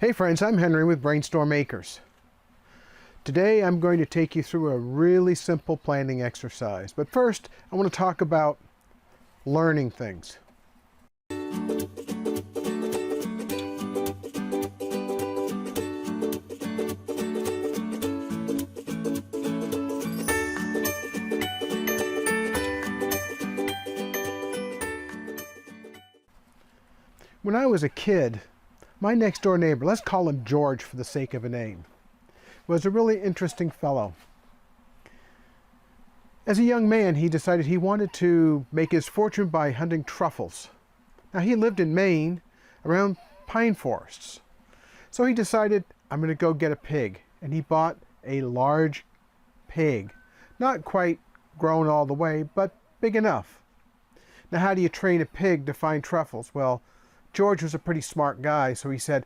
Hey friends, I'm Henry with BrainStormAcres. Today I'm going to take you through a really simple planting exercise. But first, I want to talk about learning things. When I was a kid, my next door neighbor, let's call him George for the sake of a name, was a really interesting fellow. As a young man, he decided he wanted to make his fortune by hunting truffles. Now, he lived in Maine around pine forests. So he decided, I'm going to go get a pig. And he bought a large pig. Not quite grown all the way, but big enough. Now, how do you train a pig to find truffles? Well, George was a pretty smart guy, so he said,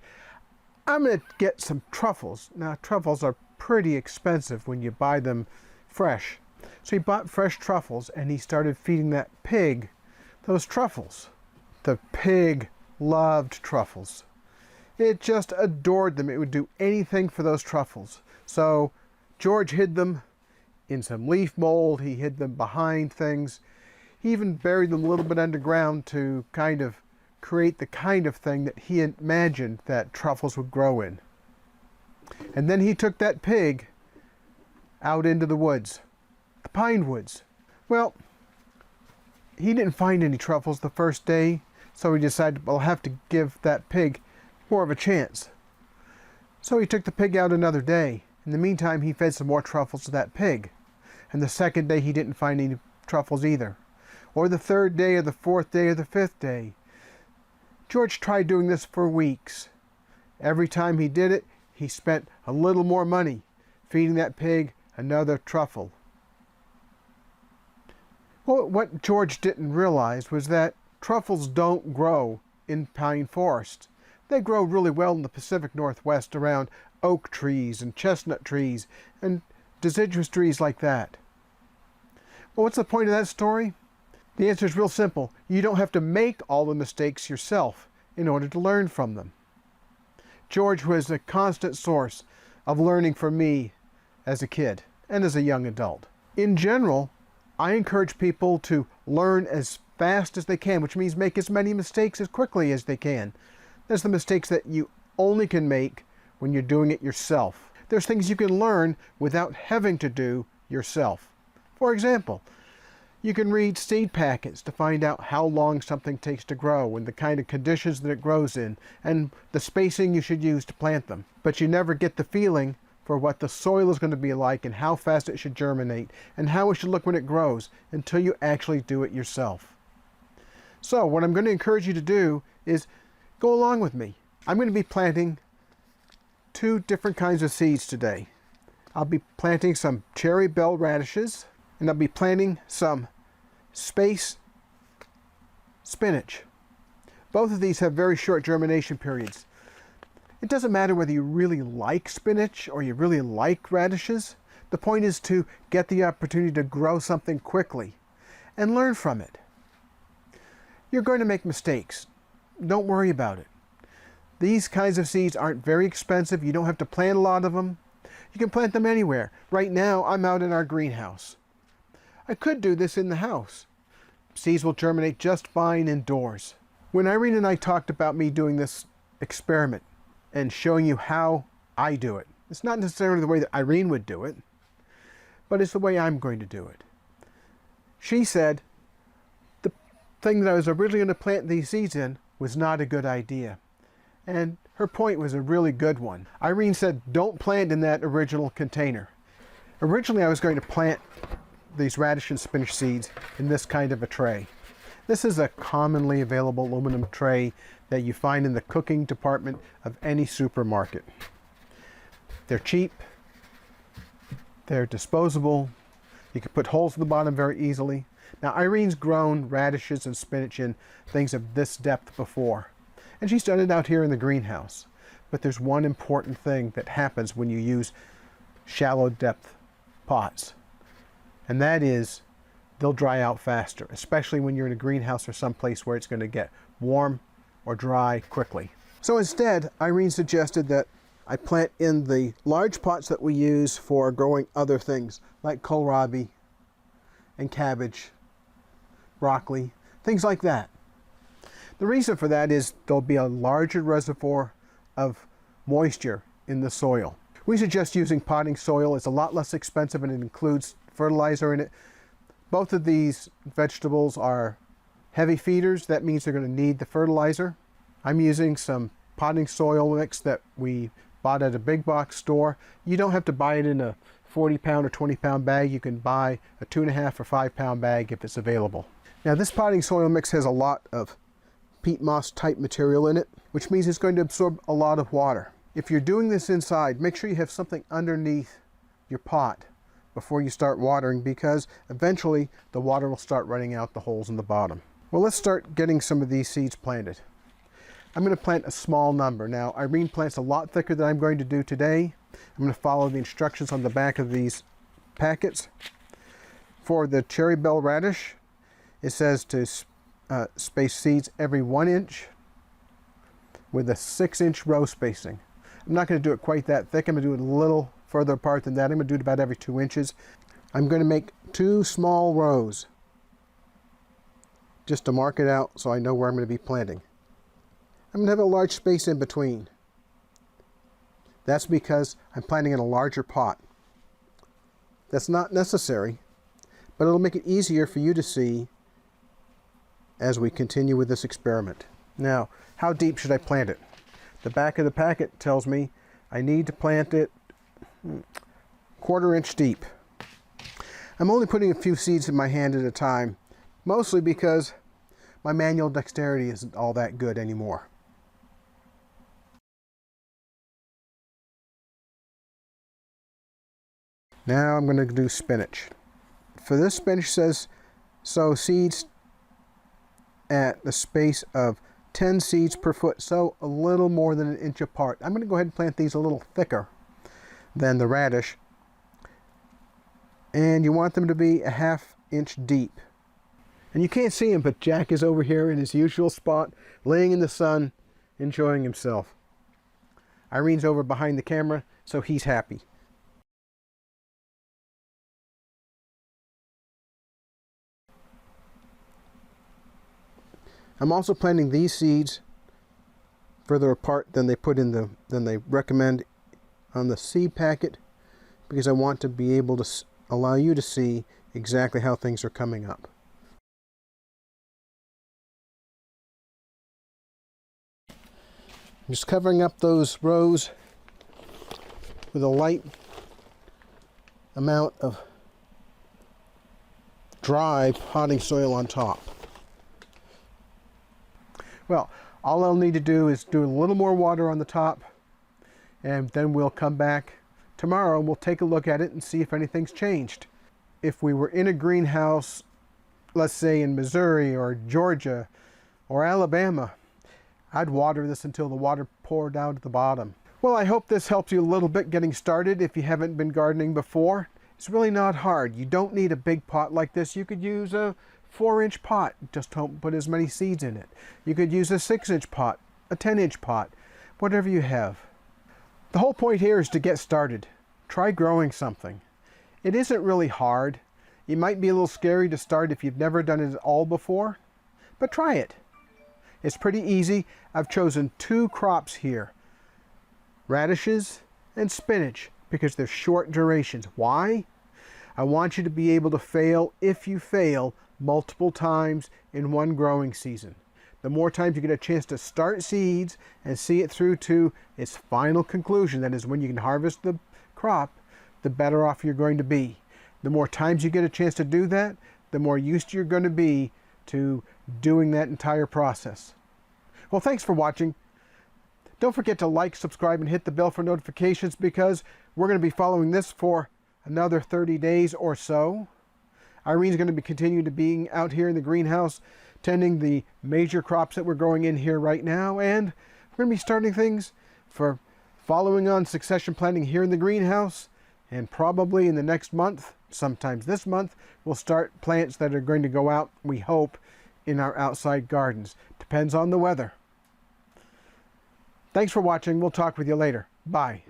I'm going to get some truffles. Now, truffles are pretty expensive when you buy them fresh. So he bought fresh truffles and he started feeding that pig those truffles. The pig loved truffles. It just adored them. It would do anything for those truffles. So George hid them in some leaf mold. He hid them behind things. He even buried them a little bit underground to kind of create the kind of thing that he imagined that truffles would grow in. And then he took that pig out into the woods, the pine woods. Well, he didn't find any truffles the first day, so he decided, well, I'll have to give that pig more of a chance. So he took the pig out another day. In the meantime, he fed some more truffles to that pig. And the second day, he didn't find any truffles either. Or the third day, or the fourth day, or the fifth day. George tried doing this for weeks. Every time he did it, he spent a little more money feeding that pig another truffle. Well, what George didn't realize was that truffles don't grow in pine forests. They grow really well in the Pacific Northwest around oak trees and chestnut trees and deciduous trees like that. Well, what's the point of that story? The answer is real simple. You don't have to make all the mistakes yourself in order to learn from them. George was a constant source of learning for me as a kid and as a young adult. In general, I encourage people to learn as fast as they can, which means make as many mistakes as quickly as they can. There's the mistakes that you only can make when you're doing it yourself. There's things you can learn without having to do yourself. For example, you can read seed packets to find out how long something takes to grow and the kind of conditions that it grows in and the spacing you should use to plant them. But you never get the feeling for what the soil is going to be like and how fast it should germinate and how it should look when it grows until you actually do it yourself. So what I'm going to encourage you to do is go along with me. I'm going to be planting two different kinds of seeds today. I'll be planting some cherry bell radishes and I'll be planting some space spinach. Both of these have very short germination periods. It doesn't matter whether you really like spinach or you really like radishes. The point is to get the opportunity to grow something quickly and learn from it. You're going to make mistakes. Don't worry about it. These kinds of seeds aren't very expensive. You don't have to plant a lot of them. You can plant them anywhere. Right now, I'm out in our greenhouse. I could do this in the house. Seeds will germinate just fine indoors. When Irene and I talked about me doing this experiment and showing you how I do it, it's not necessarily the way that Irene would do it, but it's the way I'm going to do it. She said the thing that I was originally going to plant these seeds in was not a good idea. And her point was a really good one. Irene said, don't plant in that original container. Originally, I was going to plant these radish and spinach seeds in this kind of a tray. This is a commonly available aluminum tray that you find in the cooking department of any supermarket. They're cheap, they're disposable, you can put holes in the bottom very easily. Now, Irene's grown radishes and spinach in things of this depth before, and she's done it out here in the greenhouse. But there's one important thing that happens when you use shallow depth pots. And that is, they'll dry out faster, especially when you're in a greenhouse or someplace where it's going to get warm or dry quickly. So instead, Irene suggested that I plant in the large pots that we use for growing other things like kohlrabi and cabbage, broccoli, things like that. The reason for that is there'll be a larger reservoir of moisture in the soil. We suggest using potting soil. It's a lot less expensive and it includes fertilizer in it. Both of these vegetables are heavy feeders. That means they're going to need the fertilizer. I'm using some potting soil mix that we bought at a big box store. You don't have to buy it in a 40-pound or 20-pound bag. You can buy a 2.5 or 5-pound bag if it's available. Now this potting soil mix has a lot of peat moss type material in it, which means it's going to absorb a lot of water. If you're doing this inside, make sure you have something underneath your pot before you start watering, because eventually the water will start running out the holes in the bottom. Well, let's start getting some of these seeds planted. I'm going to plant a small number. Now, Irene plants a lot thicker than I'm going to do today. I'm going to follow the instructions on the back of these packets. For the cherry bell radish, it says to space seeds every 1 inch with a 6-inch row spacing. I'm not going to do it quite that thick. I'm going to do it a little further apart than that. I'm going to do it about every 2 inches. I'm going to make 2 small rows just to mark it out so I know where I'm going to be planting. I'm going to have a large space in between. That's because I'm planting in a larger pot. That's not necessary, but it'll make it easier for you to see as we continue with this experiment. Now, how deep should I plant it? The back of the packet tells me I need to plant it 1/4 inch deep. I'm only putting a few seeds in my hand at a time, mostly because my manual dexterity isn't all that good anymore. Now I'm going to do spinach. For this spinach, says sow seeds at the space of 10 seeds per foot, so a little more than 1 inch apart. I'm going to go ahead and plant these a little thicker than the radish, and you want them to be a 1/2 inch deep. And you can't see him, but Jack is over here in his usual spot, laying in the sun, enjoying himself. Irene's over behind the camera, so he's happy. I'm also planting these seeds further apart than they recommend on the seed packet, because I want to be able to allow you to see exactly how things are coming up. I'm just covering up those rows with a light amount of dry potting soil on top. Well, all I'll need to do is do a little more water on the top, and then we'll come back tomorrow and we'll take a look at it and see if anything's changed. If we were in a greenhouse, let's say in Missouri or Georgia or Alabama, I'd water this until the water poured down to the bottom. Well, I hope this helps you a little bit getting started if you haven't been gardening before. It's really not hard. You don't need a big pot like this. You could use a 4-inch pot, just don't put as many seeds in it. You could use a 6-inch pot, a 10-inch pot, whatever you have. The whole point here is to get started. Try growing something. It isn't really hard. It might be a little scary to start if you've never done it at all before, but try it. It's pretty easy. I've chosen 2 crops here, radishes and spinach, because they're short durations. Why? I want you to be able to fail, if you fail, multiple times in one growing season. The more times you get a chance to start seeds and see it through to its final conclusion, that is when you can harvest the crop, the better off you're going to be. The more times you get a chance to do that, the more used you're going to be to doing that entire process. Well, thanks for watching. Don't forget to like, subscribe, and hit the bell for notifications, because we're going to be following this for another 30 days or so. Irene's going to be continuing to being out here in the greenhouse, tending the major crops that we're growing in here right now, and we're going to be starting things for following on succession planting here in the greenhouse, and probably in the next month, sometimes this month, we'll start plants that are going to go out, we hope, in our outside gardens. Depends on the weather. Thanks for watching. We'll talk with you later. Bye.